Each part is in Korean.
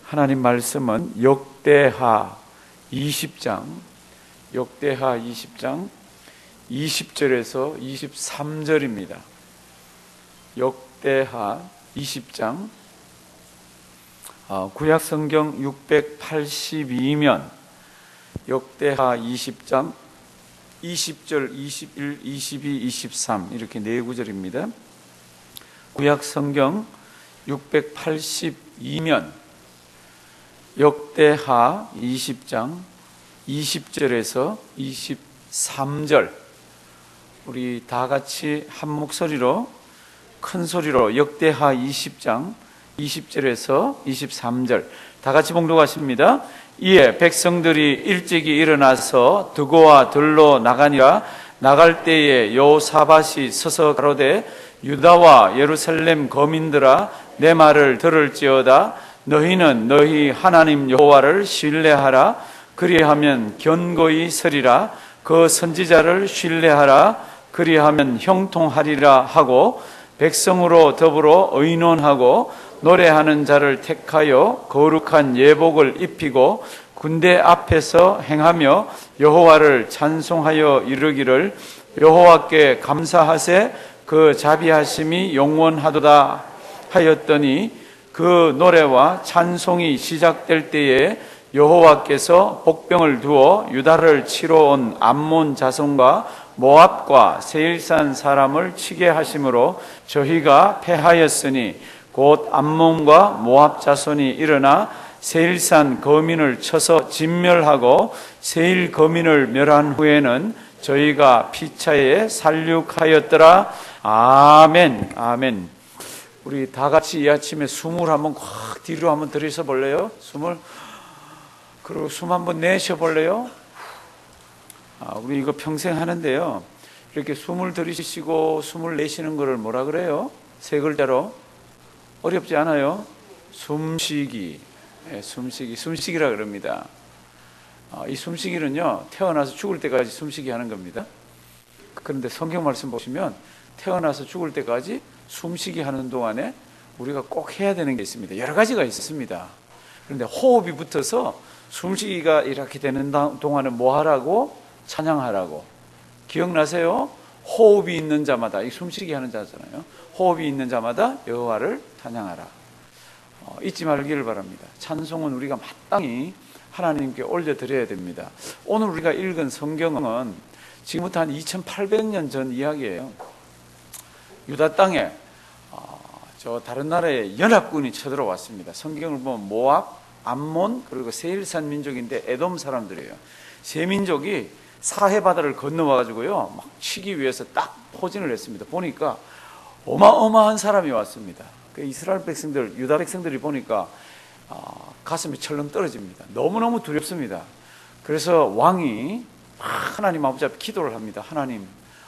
하나님 말씀은 역대하 20장 20절에서 23절입니다. 역대하 20장 구약성경 682면 역대하 20장 20절, 21, 22, 23 이렇게 네 구절입니다. 구약성경 682면 역대하 20장 20절에서 23절 우리 다 같이 한 목소리로 큰 소리로 역대하 20장 20절에서 23절 다 같이 봉독하십니다. 이에 백성들이 일찍이 일어나서 드고와 들로 나가니라. 나갈 때에 여호사밧이 서서 가로되 유다와 예루살렘 거민들아 내 말을 들을지어다. 너희는 너희 하나님 여호와를 신뢰하라. 그리하면 견고히 서리라. 그 선지자를 신뢰하라. 그리하면 형통하리라 하고 백성으로 더불어 의논하고 노래하는 자를 택하여 거룩한 예복을 입히고 군대 앞에서 행하며 여호와를 찬송하여 이르기를 여호와께 감사하세 그 자비하심이 영원하도다 하였더니 그 노래와 찬송이 시작될 때에 여호와께서 복병을 두어 유다를 치러 온 암몬 자손과 모압과 세일산 사람을 치게 하심으로 저희가 패하였으니 곧 암몬과 모압 자손이 일어나 세일산 거민을 쳐서 진멸하고 세일 거민을 멸한 후에는 저희가 피차에 살육하였더라. 아멘. 아멘. 우리 다 같이 이 아침에 숨을 한번 확 뒤로 한번 들이셔 볼래요? 숨을. 그리고 숨 한번 내쉬어 볼래요? 우리 이거 평생 하는데요. 이렇게 숨을 들이쉬고 숨을 내쉬는 거를 뭐라 그래요? 세 글자로. 어렵지 않아요? 숨쉬기. 네, 숨쉬기라 그럽니다. 이 숨쉬기는요, 태어나서 죽을 때까지 숨쉬기 하는 겁니다. 그런데 성경 말씀 보시면 태어나서 죽을 때까지 숨쉬기 하는 동안에 우리가 꼭 해야 되는 게 있습니다. 여러 가지가 있습니다. 그런데 호흡이 붙어서 숨쉬기가 이렇게 되는 동안에 뭐 하라고? 찬양하라고. 기억나세요? 호흡이 있는 자마다, 이 숨쉬기 하는 자잖아요. 호흡이 있는 자마다 여호와를 찬양하라. 잊지 말기를 바랍니다. 찬송은 우리가 마땅히 하나님께 올려드려야 됩니다. 오늘 우리가 읽은 성경은 지금부터 한 2800년 전 이야기예요. 유다 땅에 저 다른 나라의 연합군이 쳐들어왔습니다. 성경을 보면 모압, 암몬 그리고 세일산 민족인데 에돔 사람들이에요. 세 민족이 사해 바다를 건너와 가지고요 막 치기 위해서 딱 포진을 했습니다. 보니까 어마어마한 사람이 왔습니다. 그 이스라엘 백성들, 유다 백성들이 보니까 가슴이 철렁 떨어집니다. 너무너무 두렵습니다. 그래서 왕이 하나님 아버지 앞에 기도를 합니다. 하나님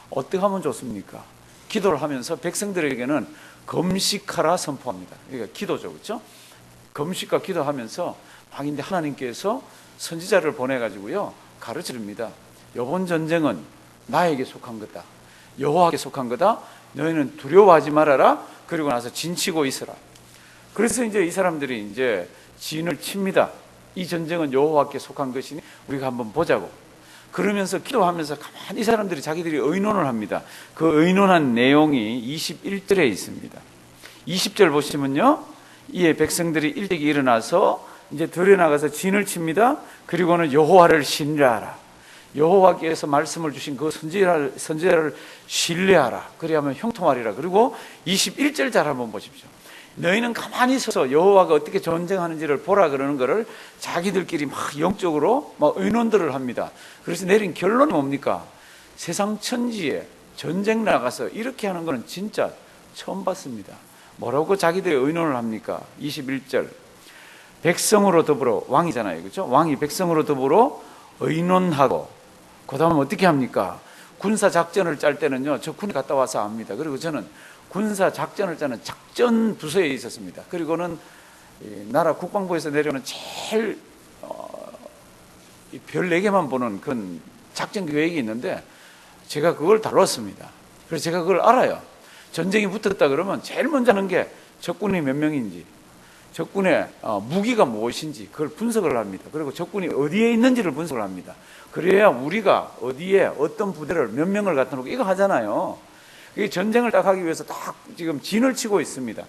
어떻게 하면 좋습니까? 기도를 하면서 백성들에게는 금식하라 선포합니다. 그러니까 기도죠, 그렇죠? 금식과 기도하면서 막인데 하나님께서 선지자를 보내가지고요 가르치릅니다. 이번 전쟁은 나에게 속한 거다. 여호와께 속한 거다. 너희는 두려워하지 말아라. 그리고 나서 진치고 있어라. 그래서 이제 이 사람들이 이제 진을 칩니다. 이 전쟁은 여호와께 속한 것이니 우리가 한번 보자고. 그러면서 기도하면서 가만히 이 사람들이 자기들이 의논을 합니다. 그 의논한 내용이 21절에 있습니다. 20절 보시면요. 이에 백성들이 일찍 일어나서 이제 들에 나가서 진을 칩니다. 그리고는 여호와를 신뢰하라. 여호와께서 말씀을 주신 그 선지자를 신뢰하라. 그리하면 형통하리라. 그리고 21절 잘 한번 보십시오. 너희는 가만히 서서 여호와가 어떻게 전쟁하는지를 보라 그러는 거를 자기들끼리 막 영적으로 막 의논들을 합니다. 그래서 내린 결론이 뭡니까? 세상 천지에 전쟁 나가서 이렇게 하는 거는 진짜 처음 봤습니다. 뭐라고 자기들이 의논을 합니까? 21절. 백성으로 더불어, 왕이잖아요. 그렇죠? 왕이 백성으로 더불어 의논하고 그 다음에 어떻게 합니까? 군사 작전을 짤 때는요, 저 군에 갔다 와서 압니다. 그리고 저는 군사 작전을 짜는 작전 부서에 있었습니다. 그리고는 나라 국방부에서 내려오는 제일 별 4개만 보는 그런 작전 계획이 있는데 제가 그걸 다뤘습니다. 그래서 제가 그걸 알아요. 전쟁이 붙었다 그러면 제일 먼저 하는 게 적군이 몇 명인지, 적군의 무기가 무엇인지 그걸 분석을 합니다. 그리고 적군이 어디에 있는지를 분석을 합니다. 그래야 우리가 어디에 어떤 부대를 몇 명을 갖다 놓고 이거 하잖아요. 이게 전쟁을 딱 하기 위해서 딱 지금 진을 치고 있습니다.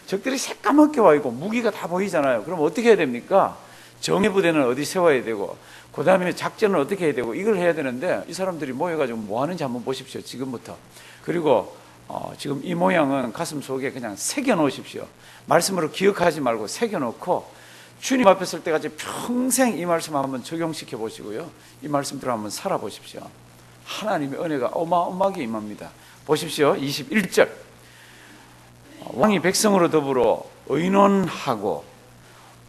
적들이 새까맣게 와 있고 무기가 다 보이잖아요. 그럼 어떻게 해야 됩니까? 정예 부대는 어디 세워야 되고, 그 다음에 작전을 어떻게 해야 되고, 이걸 해야 되는데 이 사람들이 모여가지고 뭐 하는지 한번 보십시오. 지금부터. 그리고 지금 이 모양은 가슴 속에 그냥 새겨 놓으십시오. 말씀으로 기억하지 말고 새겨 놓고 주님 앞에 설 때까지 평생 이 말씀 한번 적용시켜 보시고요. 이 말씀대로 한번 살아보십시오. 하나님의 은혜가 어마어마하게 임합니다. 보십시오. 21절. 왕이 백성으로 더불어 의논하고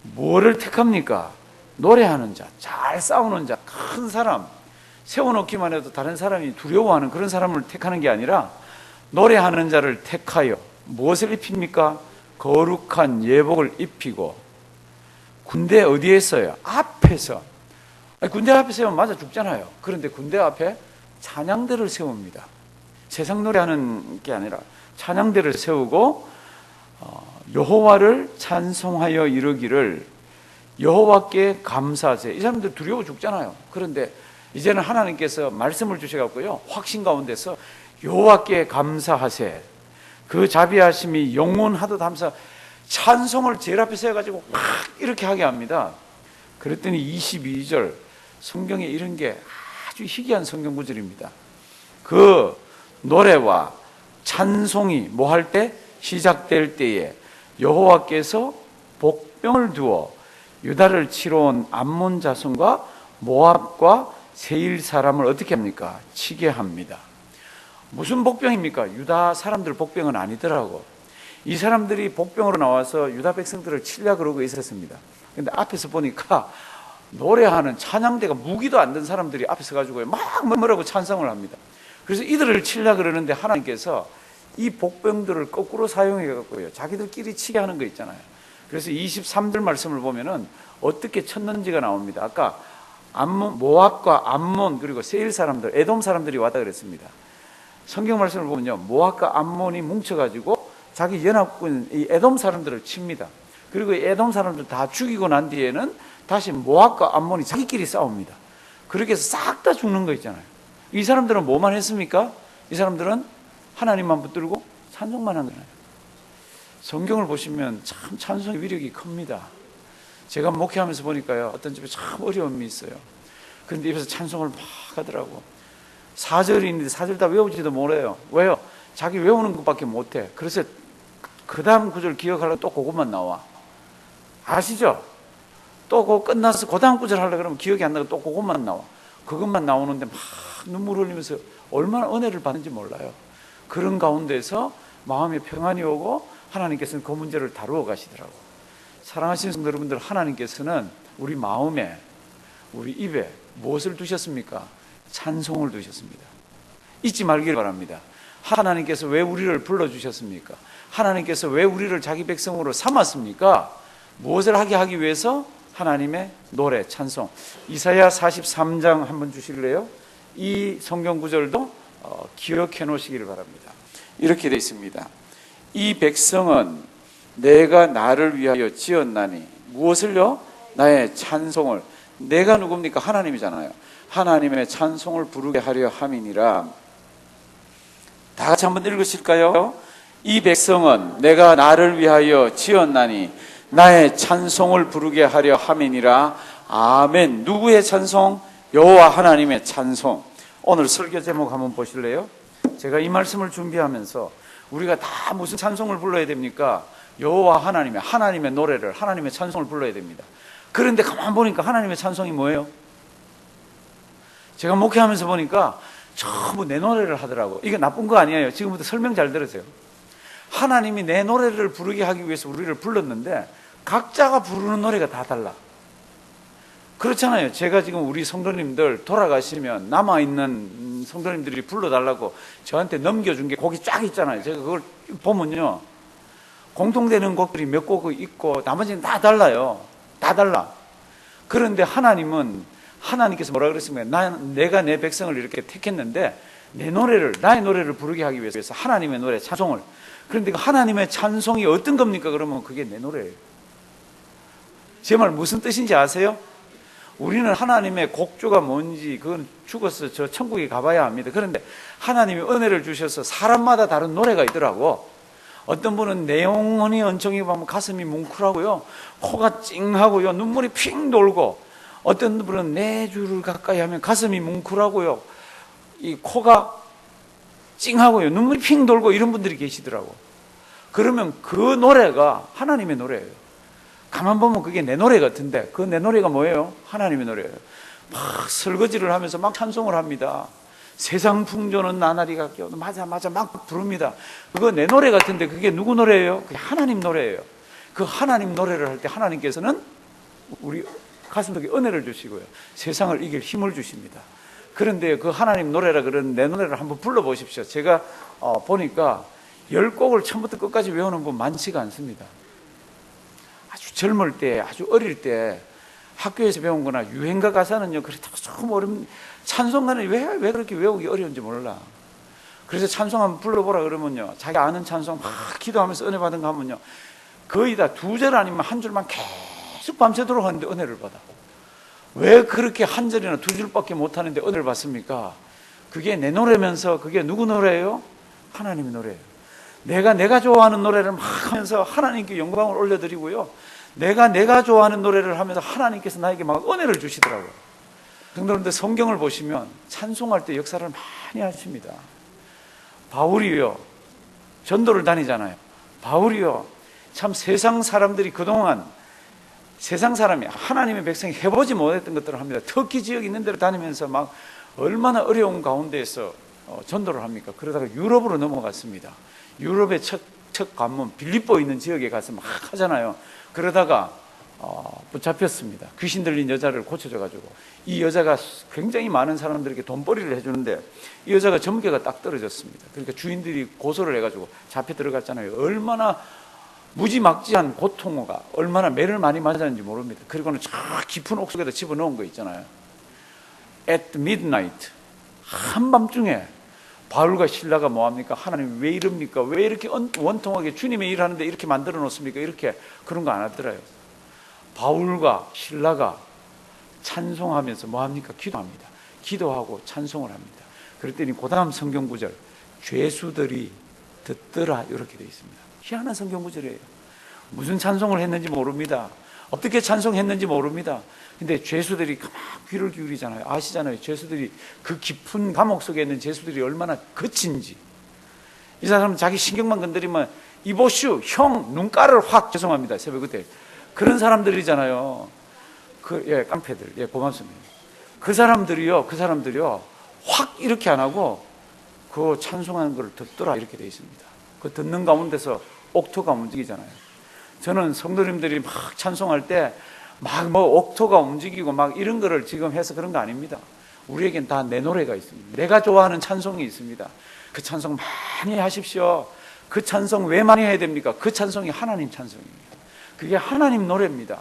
뭐를 택합니까? 노래하는 자, 잘 싸우는 자, 큰 사람, 세워놓기만 해도 다른 사람이 두려워하는 그런 사람을 택하는 게 아니라 노래하는 자를 택하여 무엇을 입힙니까? 거룩한 예복을 입히고. 군대 어디에 있어요? 앞에서. 군대 앞에 세우면 맞아 죽잖아요. 그런데 군대 앞에 찬양대를 세웁니다. 세상 노래하는 게 아니라 찬양대를 세우고 여호와를 찬송하여 이르기를 여호와께 감사하세요. 이 사람들 두려워 죽잖아요. 그런데 이제는 하나님께서 말씀을 주셔갖고요, 확신 가운데서 여호와께 감사하세. 그 자비하심이 영원하도다. 찬송을 제일 앞에 세워가지고 막 이렇게 하게 합니다. 그랬더니 22절 성경에 이런 게 아주 희귀한 성경 구절입니다. 그 노래와 찬송이 뭐 할 때? 시작될 때에 여호와께서 복병을 두어 유다를 치러 온 암몬 자손과 모압과 세일 사람을 어떻게 합니까? 치게 합니다. 무슨 복병입니까? 유다 사람들 복병은 아니더라고. 이 사람들이 복병으로 나와서 유다 백성들을 치려고 그러고 있었습니다. 근데 앞에서 보니까 노래하는 찬양대가 무기도 안 든 사람들이 앞에 서가지고 막 뭐라고 찬송을 합니다. 그래서 이들을 치려고 그러는데 하나님께서 이 복병들을 거꾸로 사용해갖고요, 자기들끼리 치게 하는 거 있잖아요. 그래서 23절 말씀을 보면은 어떻게 쳤는지가 나옵니다. 아까 모압과 암몬 그리고 세일 사람들, 에돔 사람들이 왔다 그랬습니다. 성경 말씀을 보면요, 모압과 암몬이 뭉쳐가지고 자기 연합군 이 에돔 사람들을 칩니다. 그리고 에돔 사람들 다 죽이고 난 뒤에는 다시 모압과 암몬이 자기끼리 싸웁니다. 그렇게 해서 싹 다 죽는 거 있잖아요. 이 사람들은 뭐만 했습니까? 이 사람들은 하나님만 붙들고 찬송만 한 거예요. 성경을 보시면 참 찬송의 위력이 큽니다. 제가 목회하면서 보니까요, 어떤 집에 참 어려움이 있어요. 그런데 입에서 찬송을 막 하더라고. 4절이 있는데 4절 다 외우지도 못해요. 왜요? 자기 외우는 것밖에 못해. 그래서 그 다음 구절 기억하려면 또 그것만 나와. 아시죠? 또 그거 끝나서 그 다음 구절 하려고 그러면 기억이 안 나고 또 그것만 나와. 그것만 나오는데 막 눈물 흘리면서 얼마나 은혜를 받는지 몰라요. 그런 가운데서 마음에 평안이 오고 하나님께서는 그 문제를 다루어 가시더라고요. 사랑하시는 성도 여러분들, 하나님께서는 우리 마음에, 우리 입에 무엇을 두셨습니까? 찬송을 두셨습니다. 잊지 말기를 바랍니다. 하나님께서 왜 우리를 불러주셨습니까? 하나님께서 왜 우리를 자기 백성으로 삼았습니까? 무엇을 하기 위해서? 하나님의 노래, 찬송. 이사야 43장 한번 주실래요? 이 성경 구절도 기억해 놓으시기를 바랍니다. 이렇게 되어 있습니다. 이 백성은 내가 나를 위하여 지었나니 무엇을요? 나의 찬송을. 내가 누굽니까? 하나님이잖아요. 하나님의 찬송을 부르게 하려 함이니라. 다 같이 한번 읽으실까요? 이 백성은 내가 나를 위하여 지었나니 나의 찬송을 부르게 하려 함이니라. 아멘. 누구의 찬송? 여호와 하나님의 찬송. 오늘 설교 제목 한번 보실래요? 제가 이 말씀을 준비하면서 우리가 다 무슨 찬송을 불러야 됩니까? 여호와 하나님의 노래를, 하나님의 찬송을 불러야 됩니다. 그런데 가만 보니까 하나님의 찬송이 뭐예요? 제가 목회하면서 보니까 전부 내 노래를 하더라고. 이게 나쁜 거 아니에요. 지금부터 설명 잘 들으세요. 하나님이 내 노래를 부르게 하기 위해서 우리를 불렀는데 각자가 부르는 노래가 다 달라. 그렇잖아요. 제가 지금 우리 성도님들 돌아가시면 남아있는 성도님들이 불러달라고 저한테 넘겨준 게 곡이 쫙 있잖아요. 제가 그걸 보면요, 공통되는 곡들이 몇 곡 있고 나머지는 다 달라요. 다 달라. 그런데 하나님께서 뭐라 그랬습니까? 내가 내 백성을 이렇게 택했는데 나의 노래를 부르게 하기 위해서 하나님의 노래, 찬송을. 그런데 하나님의 찬송이 어떤 겁니까? 그러면 그게 내 노래예요. 제 말 무슨 뜻인지 아세요? 우리는 하나님의 곡조가 뭔지 그건 죽어서 저 천국에 가봐야 합니다. 그런데 하나님이 은혜를 주셔서 사람마다 다른 노래가 있더라고. 어떤 분은 내 영혼이 은총이 보면 가슴이 뭉클하고요, 코가 찡하고요, 눈물이 핑 돌고, 어떤 분은 내 주를 가까이 하면 가슴이 뭉클하고요, 이 코가 찡하고요, 눈물이 핑 돌고, 이런 분들이 계시더라고. 그러면 그 노래가 하나님의 노래예요. 가만 보면 그게 내 노래 같은데 그 내 노래가 뭐예요? 하나님의 노래예요. 막 설거지를 하면서 막 찬송을 합니다. 세상 풍조는 나날이가 껴도 맞아 막 부릅니다. 그거 내 노래 같은데 그게 누구 노래예요? 그게 하나님 노래예요. 그 하나님 노래를 할 때 하나님께서는 우리 가슴속에 은혜를 주시고요, 세상을 이길 힘을 주십니다. 그런데 그 하나님 노래라 그런 내 노래를 한번 불러보십시오. 제가 보니까 10곡을 처음부터 끝까지 외우는 분 많지가 않습니다. 아주 젊을 때, 아주 어릴 때 학교에서 배운 거나 유행가 가사는요, 그렇게 조금 어려운, 찬송가는 왜 그렇게 외우기 어려운지 몰라. 그래서 찬송 한번 불러보라 그러면요, 자기 아는 찬송 막 기도하면서 은혜 받은 거 하면요, 거의 다 2절 아니면 한 줄만 계속 밤새도록 하는데 은혜를 받아. 왜 그렇게 한 절이나 2줄밖에 못하는데 은혜를 받습니까? 그게 내 노래면서 그게 누구 노래예요? 하나님의 노래예요. 내가 좋아하는 노래를 막 하면서 하나님께 영광을 올려드리고요, 내가 좋아하는 노래를 하면서 하나님께서 나에게 막 은혜를 주시더라고요. 그런데 성경을 보시면 찬송할 때 역사를 많이 하십니다. 바울이요, 전도를 다니잖아요. 바울이요, 참 세상 사람들이 그동안 세상 사람이 하나님의 백성이 해보지 못했던 것들을 합니다. 터키 지역 있는 데로 다니면서 막 얼마나 어려운 가운데에서 전도를 합니까? 그러다가 유럽으로 넘어갔습니다. 유럽의 첫 관문 빌립보 있는 지역에 가서 막 하잖아요. 그러다가 붙잡혔습니다. 귀신 들린 여자를 고쳐줘가지고, 이 여자가 굉장히 많은 사람들에게 돈벌이를 해주는데 이 여자가 점괘가 딱 떨어졌습니다. 그러니까 주인들이 고소를 해가지고 잡혀 들어갔잖아요. 얼마나 무지막지한 고통가, 얼마나 매를 많이 맞았는지 모릅니다. 그리고는 저 깊은 옥속에다 집어넣은 거 있잖아요. At midnight, 한밤중에 바울과 실라가 뭐합니까? 하나님 왜 이럽니까? 왜 이렇게 원통하게 주님의 일 하는데 이렇게 만들어 놓습니까? 이렇게 그런 거 안 하더라요. 바울과 실라가 찬송하면서 뭐합니까? 기도합니다. 기도하고 찬송을 합니다. 그랬더니 그 다음 성경 구절, 죄수들이 듣더라, 이렇게 되어 있습니다. 희한한 성경 구절이에요. 무슨 찬송을 했는지 모릅니다. 어떻게 찬송했는지 모릅니다. 근데 죄수들이 막 귀를 기울이잖아요. 아시잖아요. 죄수들이, 그 깊은 감옥 속에 있는 죄수들이 얼마나 거친지. 이 사람은 자기 신경만 건드리면 이보슈, 형, 눈가를 확, 죄송합니다, 새벽 그때 그런 사람들이잖아요. 깡패들. 고맙습니다. 그 사람들이요 확 이렇게 안 하고 그 찬송하는 걸 듣더라, 이렇게 되어 있습니다. 그 듣는 가운데서 옥토가 움직이잖아요. 저는 성도님들이 막 찬송할 때 막 뭐 옥토가 움직이고 막 이런 거를 지금 해서 그런 거 아닙니다. 우리에겐 다 내 노래가 있습니다. 내가 좋아하는 찬송이 있습니다. 그 찬송 많이 하십시오. 그 찬송 왜 많이 해야 됩니까? 그 찬송이 하나님 찬송입니다. 그게 하나님 노래입니다.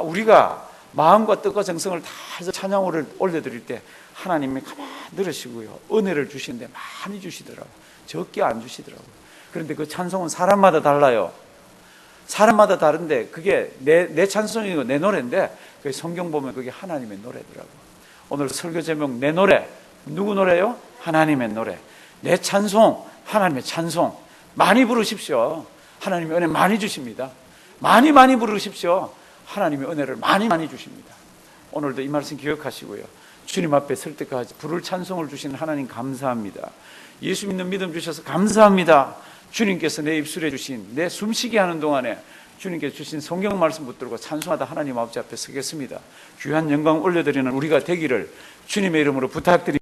우리가 마음과 뜻과 정성을 다해서 찬양을 올려드릴 때 하나님이 가만히 들으시고요, 은혜를 주시는데 많이 주시더라고요. 적게 안 주시더라고요. 그런데 그 찬송은 사람마다 달라요. 사람마다 다른데 그게 내 찬송이고 내 노래인데, 그 성경 보면 그게 하나님의 노래더라고요. 오늘 설교 제목, 내 노래. 누구 노래요? 하나님의 노래. 내 찬송, 하나님의 찬송. 많이 부르십시오. 하나님의 은혜 많이 주십니다. 많이 부르십시오. 하나님의 은혜를 많이 주십니다. 오늘도 이 말씀 기억하시고요, 주님 앞에 설 때까지 부를 찬송을 주시는 하나님 감사합니다. 예수 믿는 믿음 주셔서 감사합니다. 주님께서 내 입술에 주신, 내 숨쉬게 하는 동안에 주님께서 주신 성경 말씀 붙들고 찬송하다 하나님 아버지 앞에 서겠습니다. 귀한 영광 올려드리는 우리가 되기를 주님의 이름으로 부탁드립니다.